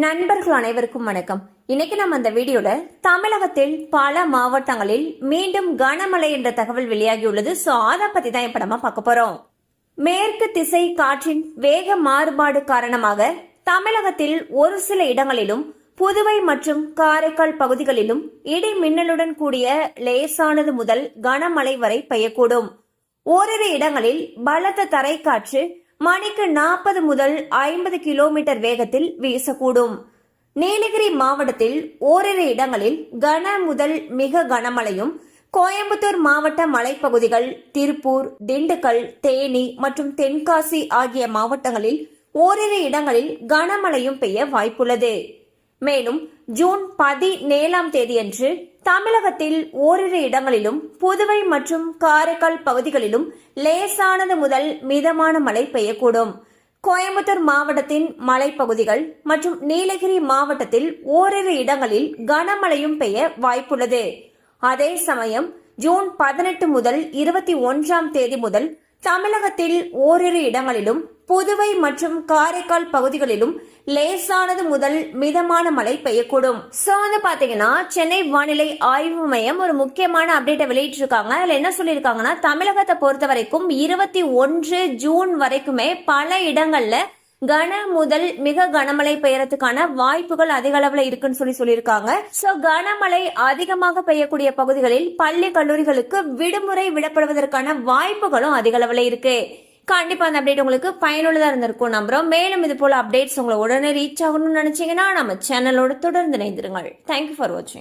நண்பர்கள் அனைவருக்கும் வணக்கம். இன்னைக்கு நம்ம அந்த வீடியோல தமிழகத்தில் பல மாவட்டங்களில் மீண்டும் கனமழை என்ற தகவல் வெளியாகியுள்ளது. சோ அதை பத்தி தான் இப்ப நம்ம பார்க்க போறோம். மேற்கு திசை காற்றின் வேக மாறுபாடு காரணமாக தமிழகத்தில் ஒரு சில இடங்களிலும் புதுவை மற்றும் காரைக்கால் பகுதிகளிலும் இடி மின்னலுடன் கூடிய லேசானது முதல் கனமழை வரை பெய்யக்கூடும். ஓரிரு இடங்களில் பலத்த தரைக்காற்று மணிக்கு 40 முதல் 50 கிலோமீட்டர் வேகத்தில் வீசக்கூடும். நீலகிரி மாவட்டத்தில் ஓரிரு இடங்களில் கன முதல் மிக கனமழையும், கோயம்புத்தூர் மாவட்ட மலைப்பகுதிகள், திருப்பூர், திண்டுக்கல், தேனி மற்றும் தென்காசி ஆகிய மாவட்டங்களில் ஓரிரு இடங்களில் கனமழையும் பெய்ய வாய்ப்புள்ளது. மேலும் ஜூன் 17ஆம் தேதியன்று தமிழகத்தில் ஓரிரு இடங்களிலும் புதுவை மற்றும் காரைக்கால் பகுதிகளிலும் லேசானது முதல் மிதமான மழை பெய்யக்கூடும். கோயம்புத்தூர் மாவட்டத்தின் மலைப்பகுதிகள் மற்றும் நீலகிரி மாவட்டத்தில் ஓரிரு இடங்களில் கனமழையும் பெய்ய வாய்ப்புள்ளது. அதே சமயம் ஜூன் 18 முதல் 21ஆம் தேதி முதல் தமிழகத்தில் ஓரிரு இடங்களிலும் புதுவை மற்றும் காரைக்கால் பகுதிகளிலும் லேசானது முதல் மிதமான மழை பெய்யக்கூடும். சோ வந்து பாத்தீங்கன்னா சென்னை வானிலை ஆய்வு மையம் ஒரு முக்கியமான அப்டேட்டை வெளியிட்டிருக்காங்க. அதுல என்ன சொல்லியிருக்காங்கன்னா, தமிழகத்தை பொறுத்த வரைக்கும் 21 ஜூன் வரைக்குமே பல இடங்கள்ல கன முதல் மிக கனமழை பெய்யறதுக்கான வாய்ப்புகள் அதிக அளவுல இருக்குன்னு சொல்லியிருக்காங்க. சோ கனமழை அதிகமாக பெய்யக்கூடிய பகுதிகளில் பள்ளி கல்லூரிகளுக்கு விடுமுறை விடப்படுவதற்கான வாய்ப்புகளும் அதிக அளவுல இருக்கு. கண்டிப்பா அந்த அப்டேட் உங்களுக்கு பயனுள்ளதா இருந்திருக்கும் நம்புறோம். மேலும் இது போல அப்டேட்ஸ் உங்களை உடனே ரீச் ஆகணும்னு நினைச்சீங்கன்னா நம்ம சேனலோட தொடர்ந்து இணைந்திருங்கள். தேங்க்யூ ஃபார் வாட்சிங்.